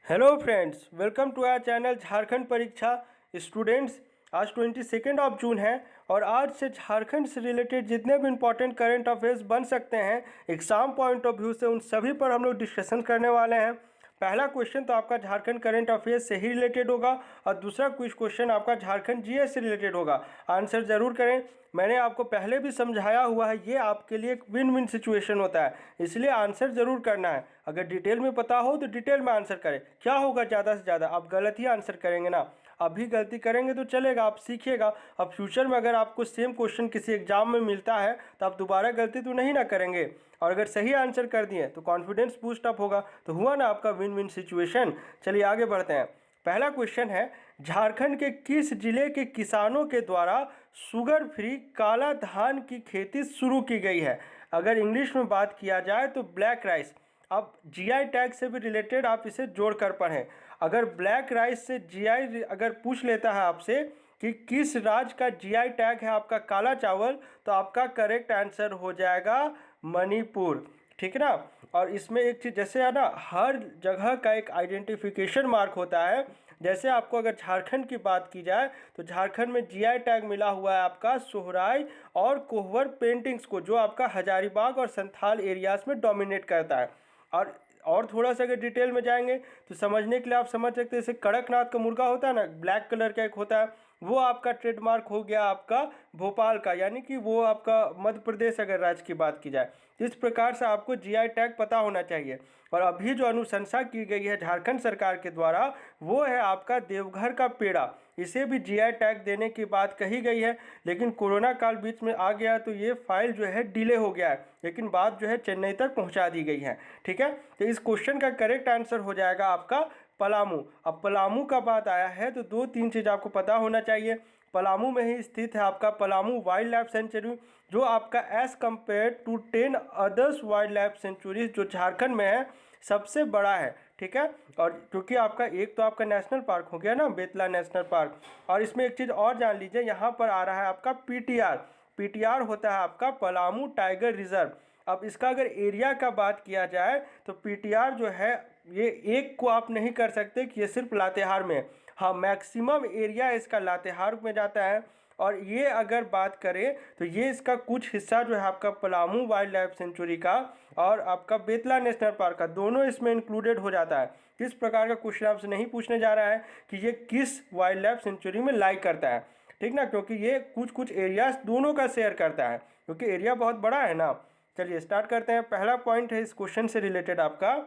Hello friends, welcome to our channel Jharkhand Pariksha students. आज 22 जून है और आज से झारखंड से रिलेटेड जितने भी इंपॉर्टेंट करंट अफेयर्स बन सकते हैं एग्जाम पॉइंट ऑफ व्यू से, उन सभी पर हम लोग डिस्कशन करने वाले हैं। पहला क्वेश्चन तो आपका झारखंड करंट अफेयर्स से ही रिलेटेड होगा और दूसरा क्वेश्चन आपका झारखंड जीएस से रिलेटेड होगा। आंसर ज़रूर करें। मैंने आपको पहले भी समझाया हुआ है, ये आपके लिए एक विन विन सिचुएशन होता है, इसलिए आंसर ज़रूर करना है। अगर डिटेल में पता हो तो डिटेल में आंसर करें। क्या होगा ज़्यादा से ज़्यादा, आप गलत ही आंसर करेंगे ना। अभी गलती करेंगे तो चलेगा, आप सीखिएगा। अब फ्यूचर में अगर आपको सेम क्वेश्चन किसी एग्जाम में मिलता है तो आप दोबारा गलती तो नहीं ना करेंगे। और अगर सही आंसर कर दिए तो कॉन्फिडेंस बूस्ट अप होगा। तो हुआ ना आपका विन विन सिचुएशन। चलिए आगे बढ़ते हैं। पहला क्वेश्चन है, झारखंड के किस जिले के किसानों के द्वारा शुगर फ्री काला धान की खेती शुरू की गई है। अगर इंग्लिश में बात किया जाए तो ब्लैक राइस। अब जीआई टैग से भी रिलेटेड आप इसे जोड़ कर पढ़ें। अगर ब्लैक राइस से जीआई अगर पूछ लेता है आपसे कि किस राज्य का जीआई टैग है आपका काला चावल, तो आपका करेक्ट आंसर हो जाएगा मणिपुर। ठीक है ना। और इसमें एक चीज़ जैसे है ना, हर जगह का एक आइडेंटिफिकेशन मार्क होता है। जैसे आपको अगर झारखंड की बात की जाए तो झारखंड में जीआई टैग मिला हुआ है आपका सोहराई और कोहबर पेंटिंग्स को, जो आपका हजारीबाग और संथाल एरियाज में डोमिनेट करता है। और थोड़ा सा अगर डिटेल में जाएंगे तो समझने के लिए आप समझ सकते हैं, जैसे कड़कनाथ का मुर्गा होता है ना, ब्लैक कलर का एक होता है, वो आपका ट्रेडमार्क हो गया आपका भोपाल का, यानी कि वो आपका मध्य प्रदेश अगर राज्य की बात की जाए। इस प्रकार से आपको जीआई टैग पता होना चाहिए। और अभी जो अनुशंसा की गई है झारखंड सरकार के द्वारा, वो है आपका देवघर का पेड़ा। इसे भी जीआई टैग देने की बात कही गई है, लेकिन कोरोना काल बीच में आ गया तो ये फाइल जो है डिले हो गया है, लेकिन बात जो है चेन्नई तक पहुंचा दी गई है। ठीक है, तो इस क्वेश्चन का करेक्ट आंसर हो जाएगा आपका पलामू। अब पलामू का बात आया है तो दो तीन चीज़ आपको पता होना चाहिए। पलामू में ही स्थित है आपका पलामू वाइल्ड लाइफ सेंचुरी, जो आपका as compare to 10 others wild life sanctuaries जो झारखंड में है सबसे बड़ा है। ठीक है, और क्योंकि आपका एक तो आपका नेशनल पार्क हो गया ना, बेतला नेशनल पार्क। और इसमें एक चीज़ और जान लीजिए, यहाँ पर आ रहा है आपका पीटीआर। पीटीआर होता है आपका पलामू टाइगर रिजर्व। अब इसका अगर एरिया का बात किया जाए तो पीटीआर जो है, ये एक को आप नहीं कर सकते कि ये सिर्फ लातेहार में। हाँ, मैक्सिमम एरिया इसका लातेहार में जाता है। और ये अगर बात करें तो ये इसका कुछ हिस्सा जो है आपका पलामू वाइल्ड लाइफ सेंचुरी का और आपका बेतला नेशनल पार्क का, दोनों इसमें इंक्लूडेड हो जाता है। किस प्रकार का क्वेश्चन आपसे नहीं पूछने जा रहा है कि ये किस वाइल्ड लाइफ सेंचुरी में लाई करता है। ठीक ना, क्योंकि ये कुछ कुछ एरियाज दोनों का शेयर करता है, क्योंकि एरिया बहुत बड़ा है ना। चलिए स्टार्ट करते हैं। पहला पॉइंट है इस क्वेश्चन से रिलेटेड आपका,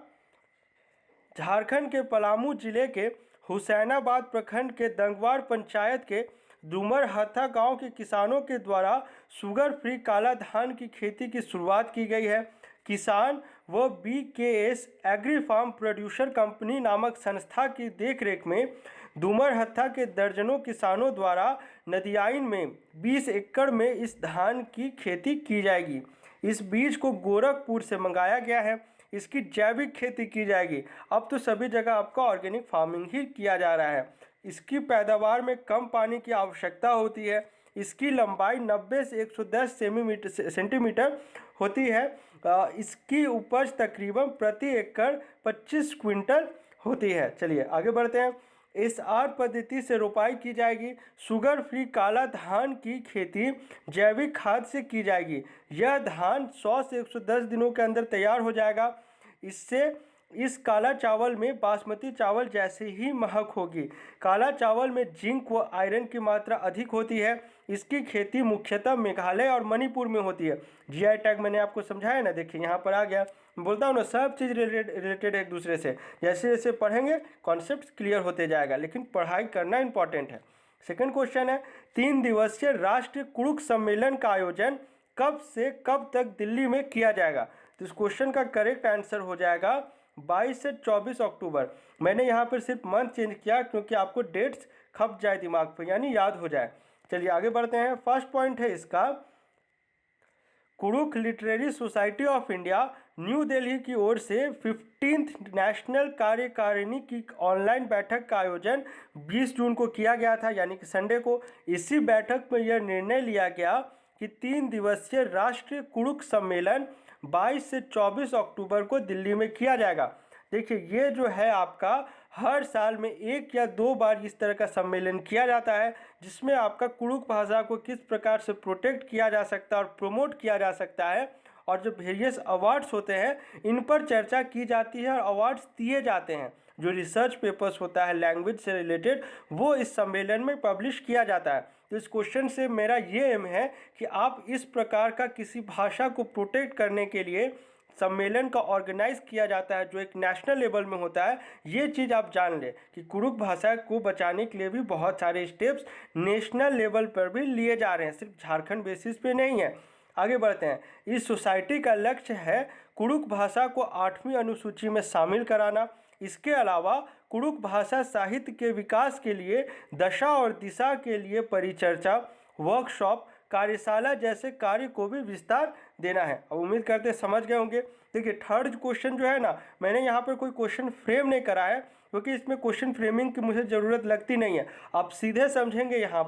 झारखंड के पलामू जिले के हुसैनाबाद प्रखंड के दंगवार पंचायत के डूमर हत्था गांव के किसानों के द्वारा शुगर फ्री काला धान की खेती की शुरुआत की गई है। किसान व BKS agri farm producer company नामक संस्था की देखरेख में डूमर हत्था के दर्जनों किसानों द्वारा नदियाइन में 20 एकड़ में इस धान की खेती की जाएगी। इस बीज को गोरखपुर से मंगाया गया है। इसकी जैविक खेती की जाएगी। अब तो सभी जगह आपका ऑर्गेनिक फार्मिंग ही किया जा रहा है। इसकी पैदावार में कम पानी की आवश्यकता होती है। इसकी लंबाई 90 से 110 सेंटीमीटर होती है। इसकी उपज तकरीबन प्रति एकड़ 25 क्विंटल होती है। चलिए आगे बढ़ते हैं। एसआर पद्धति से रोपाई की जाएगी। शुगर फ्री काला धान की खेती जैविक खाद से की जाएगी। यह धान 100 से 110 दिनों के अंदर तैयार हो जाएगा। इससे इस काला चावल में बासमती चावल जैसे ही महक होगी। काला चावल में जिंक व आयरन की मात्रा अधिक होती है। इसकी खेती मुख्यतः मेघालय और मणिपुर में होती है। जीआई टैग मैंने आपको समझाया ना, देखिए यहाँ पर आ गया। बोलता हूँ ना, सब चीज़ रिलेटेड एक दूसरे से। जैसे जैसे पढ़ेंगे कॉन्सेप्ट क्लियर होते जाएगा, लेकिन पढ़ाई करना इंपॉर्टेंट है। सेकंड क्वेश्चन है, 3 दिवसीय राष्ट्रीय कुड़ुख सम्मेलन का आयोजन कब से कब तक दिल्ली में किया जाएगा। तो इस क्वेश्चन का करेक्ट आंसर हो जाएगा 22 से 24 अक्टूबर। मैंने यहाँ पर सिर्फ मंथ चेंज किया क्योंकि आपको डेट्स खप जाए दिमाग पर, यानी याद हो जाए। चलिए आगे बढ़ते हैं। फर्स्ट पॉइंट है इसका, Kurukh literary society of India new Delhi की ओर से 15th नेशनल कार्यकारिणी की ऑनलाइन बैठक का आयोजन 20 जून को किया गया था, यानी कि संडे को। इसी बैठक में यह निर्णय लिया गया कि 3 दिवसीय राष्ट्रीय कुड़ुख सम्मेलन 22 से 24 अक्टूबर को दिल्ली में किया जाएगा। देखिए ये जो है आपका हर साल में 1 या 2 बार इस तरह का सम्मेलन किया जाता है, जिसमें आपका कुडुख भाषा को किस प्रकार से प्रोटेक्ट किया जा सकता है और प्रमोट किया जा सकता है, और जो वेरियस अवार्ड्स होते हैं इन पर चर्चा की जाती है और अवार्ड्स दिए जाते हैं। जो रिसर्च पेपर्स होता है लैंग्वेज से रिलेटेड वो इस सम्मेलन में पब्लिश किया जाता है। तो इस क्वेश्चन से मेरा ये एम है कि आप इस प्रकार का किसी भाषा को प्रोटेक्ट करने के लिए सम्मेलन का ऑर्गेनाइज किया जाता है जो एक नेशनल लेवल में होता है, ये चीज़ आप जान लें कि कुडुख भाषा को बचाने के लिए भी बहुत सारे स्टेप्स नेशनल लेवल पर भी लिए जा रहे हैं, सिर्फ झारखंड बेसिस पे नहीं है। आगे बढ़ते हैं। इस सोसाइटी का लक्ष्य है कुडुख भाषा को 8वीं अनुसूची में शामिल कराना। इसके अलावा कुडुख भाषा साहित्य के विकास के लिए दशा और दिशा के लिए परिचर्चा, वर्कशॉप, कार्यशाला जैसे कार्य को भी विस्तार देना है। अब उम्मीद करते हैं समझ गए होंगे। देखिए थर्ड क्वेश्चन जो है ना, मैंने यहाँ पर कोई क्वेश्चन फ्रेम नहीं करा है क्योंकि इसमें क्वेश्चन फ्रेमिंग की मुझे ज़रूरत लगती नहीं है। आप सीधे समझेंगे यहाँ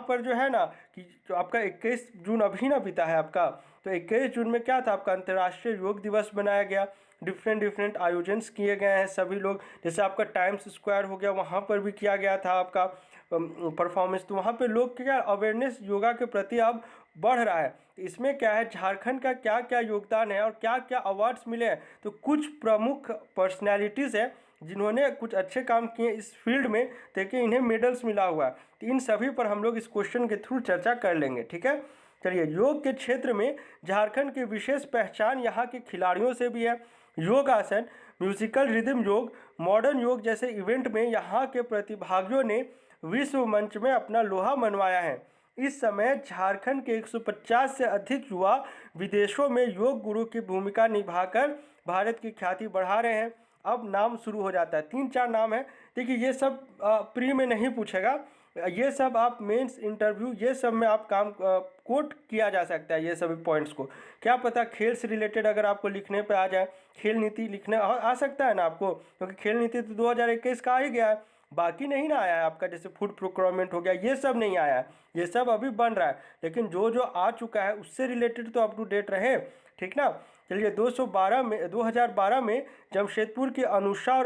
पर जो है ना कि जो आपका 21 जून अभी ना बीता है आपका, तो 21 जून में क्या था आपका अंतर्राष्ट्रीय योग दिवस बनाया गया। डिफरेंट आयोजन किए गए हैं सभी लोग, जैसे आपका टाइम्स स्क्वायर हो गया वहाँ पर भी किया गया था आपका परफॉर्मेंस। तो वहाँ पे लोग क्या अवेयरनेस योगा के प्रति अब बढ़ रहा है। तो इसमें क्या है झारखंड का क्या क्या योगदान है और क्या क्या अवार्ड्स मिले हैं। तो कुछ प्रमुख पर्सनैलिटीज़ हैं जिन्होंने कुछ अच्छे काम किए इस फील्ड में, देखिए इन्हें मेडल्स मिला हुआ है। तो इन सभी पर हम लोग इस क्वेश्चन के थ्रू चर्चा कर लेंगे, ठीक है। चलिए, योग के क्षेत्र में झारखंड की विशेष पहचान यहाँ के खिलाड़ियों से भी है। योगासन, म्यूजिकल रिदम योग, मॉडर्न योग जैसे इवेंट में यहाँ के प्रतिभागियों ने विश्व मंच में अपना लोहा मनवाया है। इस समय झारखंड के 150 से अधिक युवा विदेशों में योग गुरु की भूमिका निभाकर भारत की ख्याति बढ़ा रहे हैं। अब नाम शुरू हो जाता है, 3-4 नाम है। देखिए ये सब प्री में नहीं पूछेगा, ये सब आप मेंस इंटरव्यू ये सब में आप काम कोट किया जा सकता है। ये सभी पॉइंट्स को क्या पता खेल से रिलेटेड अगर आपको लिखने पे आ जाए, खेल नीति लिखने आ सकता है ना आपको, क्योंकि खेल नीति तो 2021 का आ ही गया है, बाकी नहीं ना आया है आपका। जैसे फूड प्रोक्योरमेंट हो गया, ये सब नहीं आया है, ये सब अभी बन रहा है। लेकिन जो जो आ चुका है उससे रिलेटेड तो अप टू डेट रहे, ठीक ना। चलिए 2012 में जमशेदपुर की अनुषा और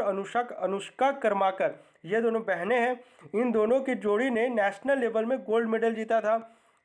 अनुष्का कर्माकर, ये दोनों बहनें हैं। इन दोनों की जोड़ी ने नेशनल लेवल में गोल्ड मेडल जीता था।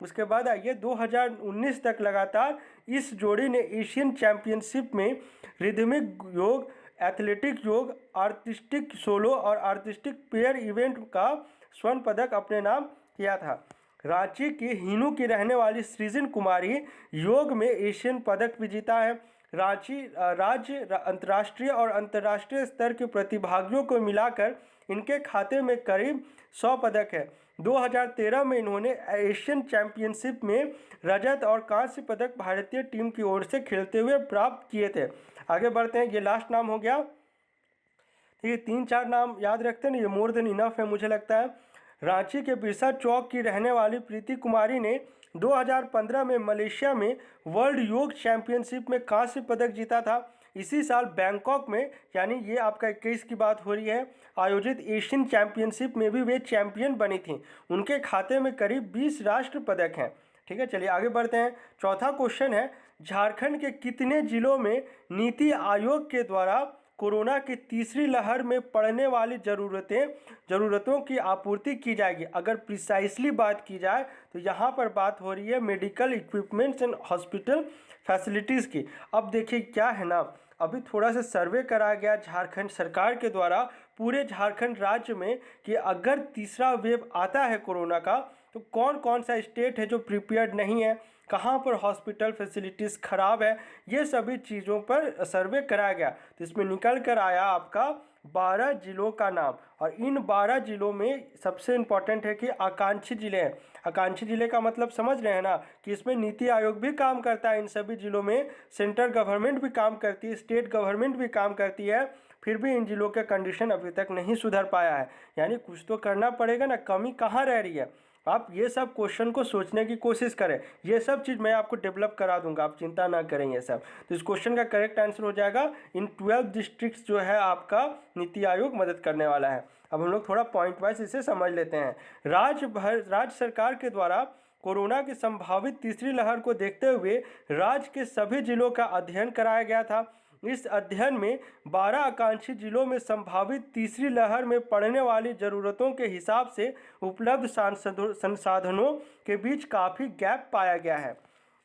उसके बाद आइए 2019 तक लगातार इस जोड़ी ने एशियन चैम्पियनशिप में रिदमिक योग, एथलेटिक योग, आर्टिस्टिक सोलो और आर्टिस्टिक पेयर इवेंट का स्वर्ण पदक अपने नाम किया था। रांची की हिनू की रहने वाली सृजन कुमारी योग में एशियन पदक भी जीता है। रांची राज्य, अंतर्राष्ट्रीय और अंतर्राष्ट्रीय स्तर के प्रतिभागियों को मिलाकर इनके खाते में करीब 100 पदक है। 2013 में इन्होंने एशियन चैम्पियनशिप में रजत और कांस्य पदक भारतीय टीम की ओर से खेलते हुए प्राप्त किए थे। आगे बढ़ते हैं, ये लास्ट नाम हो गया। तो ये 3-4 नाम याद रखते हैं ना, ये मोर देन इनफ है मुझे लगता है। रांची के बिरसा चौक की रहने वाली प्रीति कुमारी ने 2015 में मलेशिया में वर्ल्ड योग चैंपियनशिप में कांस्य पदक जीता था। इसी साल बैंकॉक में, यानी ये आपका 21 की बात हो रही है, आयोजित एशियन चैंपियनशिप में भी वे चैंपियन बनी थी। उनके खाते में करीब 20 राष्ट्र पदक हैं, ठीक है। चलिए आगे बढ़ते हैं। चौथा क्वेश्चन है, झारखंड के कितने जिलों में नीति आयोग के द्वारा कोरोना की तीसरी लहर में पड़ने वाली ज़रूरतों की आपूर्ति की जाएगी। अगर प्रिसाइसली बात की जाए तो यहाँ पर बात हो रही है medical equipments and hospital facilities की। अब देखिए क्या है ना, अभी थोड़ा सा सर्वे कराया गया झारखंड सरकार के द्वारा पूरे झारखंड राज्य में कि अगर तीसरा वेव आता है कोरोना का तो कौन कौन सा स्टेट है जो प्रिपेयर्ड नहीं है, कहाँ पर हॉस्पिटल फैसिलिटीज़ ख़राब है, ये सभी चीज़ों पर सर्वे कराया गया। तो इसमें निकल कर आया आपका 12 जिलों का नाम, और इन 12 जिलों में सबसे इम्पॉर्टेंट है कि आकांक्षी जिले हैं। आकांक्षी जिले का मतलब समझ रहे हैं ना कि इसमें नीति आयोग भी काम करता है। इन सभी जिलों में सेंट्रल गवर्नमेंट भी काम करती है, स्टेट गवर्नमेंट भी काम करती है, फिर भी इन जिलों का कंडीशन अभी तक नहीं सुधर पाया है। यानी कुछ तो करना पड़ेगा ना, कमी कहाँ रह रही है। आप ये सब क्वेश्चन को सोचने की कोशिश करें, ये सब चीज़ मैं आपको डेवलप करा दूंगा, आप चिंता ना करें ये सब। तो इस क्वेश्चन का करेक्ट आंसर हो जाएगा इन 12 डिस्ट्रिक्ट्स जो है आपका नीति आयोग मदद करने वाला है। अब हम लोग थोड़ा पॉइंट वाइज इसे समझ लेते हैं। राज्य सरकार के द्वारा कोरोना की संभावित तीसरी लहर को देखते हुए राज्य के सभी जिलों का अध्ययन कराया गया था। इस अध्ययन में 12 आकांक्षी जिलों में संभावित तीसरी लहर में पड़ने वाली ज़रूरतों के हिसाब से उपलब्ध संसाधनों के बीच काफ़ी गैप पाया गया है।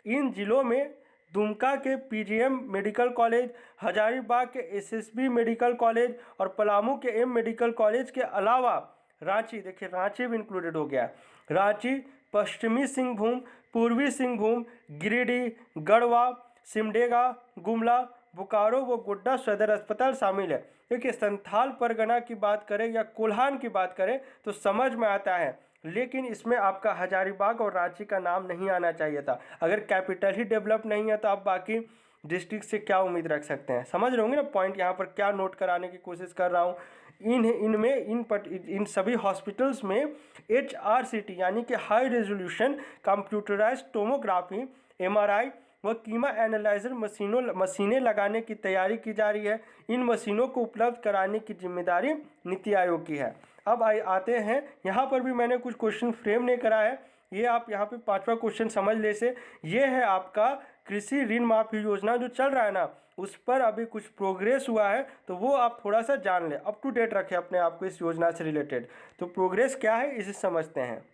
इन जिलों में दुमका के पीजीएम मेडिकल कॉलेज, हजारीबाग के एसएसबी मेडिकल कॉलेज और पलामू के एम मेडिकल कॉलेज के अलावा रांची, देखिए रांची भी इंक्लूडेड हो गया, रांची, पश्चिमी सिंहभूम, पूर्वी सिंहभूम, गिरिडीह, गढ़वा, सिमडेगा, गुमला, बोकारो व गोड्डा सदर अस्पताल शामिल है। देखिए संथाल परगना की बात करें या कोल्हान की बात करें तो समझ में आता है, लेकिन इसमें आपका हजारीबाग और रांची का नाम नहीं आना चाहिए था। अगर कैपिटल ही डेवलप नहीं है तो आप बाकी डिस्ट्रिक्ट से क्या उम्मीद रख सकते हैं। समझ रहे होंगे ना पॉइंट, यहाँ पर क्या नोट कराने की कोशिश कर रहा हूँ। इन सभी हॉस्पिटल्स में HRCT यानी कि high resolution computerised tomography, MRI व कीमा एनालाइजर मशीनें लगाने की तैयारी की जा रही है। इन मशीनों को उपलब्ध कराने की जिम्मेदारी नीति आयोग की है। अब आते हैं, यहाँ पर भी मैंने कुछ क्वेश्चन फ्रेम नहीं करा है, ये आप यहाँ पे 5वां क्वेश्चन समझ ले से। ये है आपका कृषि ऋण माफी योजना जो चल रहा है ना, उस पर अभी कुछ प्रोग्रेस हुआ है, तो वो आप थोड़ा सा जान लें, अप टू डेट रखें अपने आप को इस योजना से रिलेटेड। तो प्रोग्रेस क्या है इसे समझते हैं।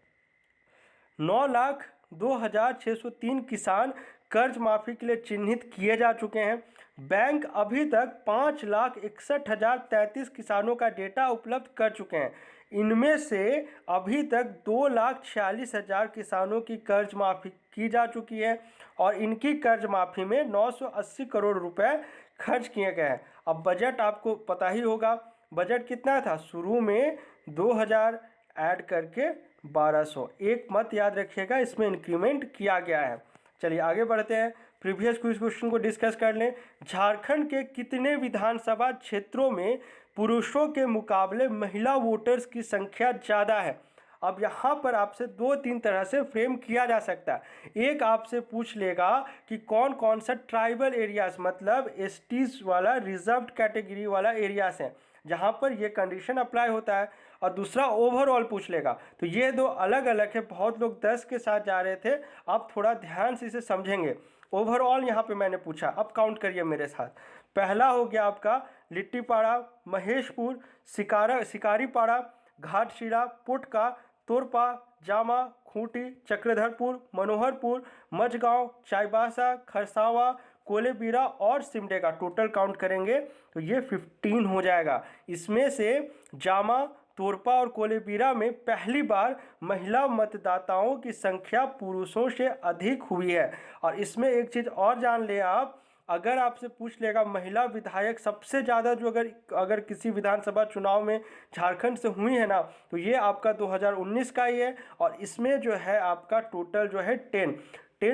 9,02,603 किसान कर्ज माफी के लिए चिन्हित किए जा चुके हैं। बैंक अभी तक 5,61,033 किसानों का डेटा उपलब्ध कर चुके हैं। इनमें से अभी तक 2,46,000 किसानों की कर्ज माफी की जा चुकी है और इनकी कर्ज माफी में 980 करोड़ रुपए खर्च किए गए हैं। अब बजट आपको पता ही होगा, बजट कितना था, शुरू में 2,000 ऐड करके 1,200, एक मत याद रखिएगा, इसमें इंक्रीमेंट किया गया है। चलिए आगे बढ़ते हैं, प्रीवियस क्वेश्चन को डिस्कस कर लें। झारखंड के कितने विधानसभा क्षेत्रों में पुरुषों के मुकाबले महिला वोटर्स की संख्या ज़्यादा है? अब यहाँ पर आपसे 2-3 तरह से फ्रेम किया जा सकता है। एक आपसे पूछ लेगा कि कौन कौन सा ट्राइबल एरियाज, मतलब STs वाला रिजर्व्ड कैटेगरी वाला एरियाज हैं जहाँ पर ये कंडीशन अप्लाई होता है, और दूसरा ओवरऑल पूछ लेगा। तो ये दो अलग अलग है, बहुत लोग 10 के साथ जा रहे थे, आप थोड़ा ध्यान से इसे समझेंगे। ओवरऑल यहाँ पे मैंने पूछा, अब काउंट करिए मेरे साथ। पहला हो गया आपका लिट्टीपाड़ा, महेशपुर, शिकारीपाड़ा, घाटशिला, पुटका, तोरपा, जामा, खूंटी, चक्रधरपुर, मनोहरपुर, मझगांव, चाईबासा, खरसावा, कोलेबिरा और सिमडेगा। टोटल काउंट करेंगे तो ये 15 हो जाएगा। इसमें से जामा, तोरपा और कोलेबिरा में पहली बार महिला मतदाताओं की संख्या पुरुषों से अधिक हुई है। और इसमें एक चीज़ और जान ले आप, अगर आपसे पूछ लेगा महिला विधायक सबसे ज़्यादा जो अगर किसी विधानसभा चुनाव में झारखंड से हुई है ना, तो ये आपका 2019 का ही है। और इसमें जो है आपका टोटल जो है 10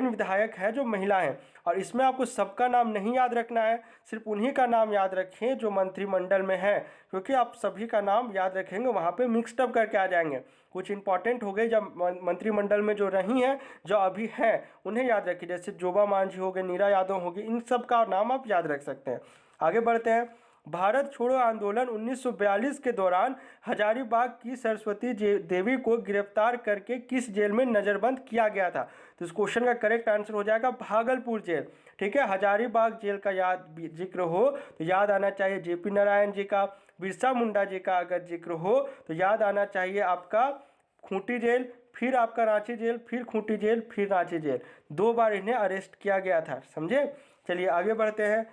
विधायक है जो महिला हैं। और इसमें आपको सबका नाम नहीं याद रखना है, सिर्फ उन्हीं का नाम याद रखें जो मंत्रिमंडल में है, क्योंकि आप सभी का नाम याद रखेंगे वहाँ पे मिक्सड अप करके आ जाएंगे। कुछ इंपॉर्टेंट हो गए जब मंत्रिमंडल में जो रही हैं, जो अभी हैं उन्हें याद रखिए, जैसे जोबा मांझी हो गए, नीरा यादव हो गई, इन सब का नाम आप याद रख सकते हैं। आगे बढ़ते हैं। भारत छोड़ो आंदोलन 1942 के दौरान हजारीबाग की सरस्वती देवी को गिरफ्तार करके किस जेल में नज़रबंद किया गया था? तो इस क्वेश्चन का करेक्ट आंसर हो जाएगा भागलपुर जेल। ठीक है, हजारीबाग जेल का जिक्र हो तो याद आना चाहिए JP नारायण जी का, बिरसा मुंडा जी का अगर जिक्र हो तो याद आना चाहिए आपका खूंटी जेल, फिर आपका रांची जेल, फिर खूंटी जेल, फिर रांची जेल। 2 बार इन्हें अरेस्ट किया गया था, समझे। चलिए आगे बढ़ते हैं।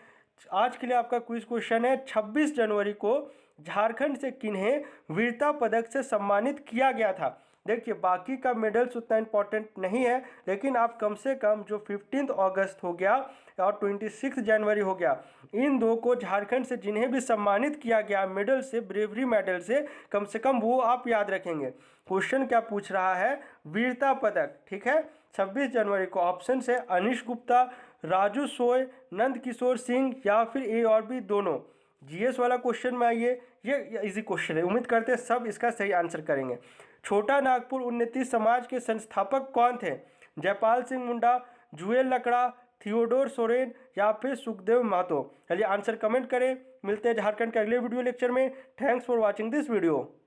आज के लिए आपका क्विज क्वेश्चन है, 26 जनवरी को झारखंड से किन्हें वीरता पदक से सम्मानित किया गया था? देखिए बाकी का मेडल्स उतना इम्पोर्टेंट नहीं है, लेकिन आप कम से कम जो 15 अगस्त हो गया और 26 जनवरी हो गया, इन दो को झारखंड से जिन्हें भी सम्मानित किया गया मेडल से, ब्रेवरी मेडल से, कम वो आप याद रखेंगे। क्वेश्चन क्या पूछ रहा है? वीरता पदक। ठीक है, 26 जनवरी को ऑप्शन है अनिश गुप्ता, राजू सोय, नंद किशोर सिंह या फिर A और B दोनों। GS वाला क्वेश्चन में आइए, ये इजी क्वेश्चन है, उम्मीद करते हैं सब इसका सही आंसर करेंगे। छोटा नागपुर उन्नति समाज के संस्थापक कौन थे? जयपाल सिंह मुंडा, जुएल लकड़ा, थियोडोर सोरेन या फिर सुखदेव महतो? चलिए आंसर कमेंट करें। मिलते हैं झारखंड के अगले वीडियो लेक्चर में। Thanks for watching this video.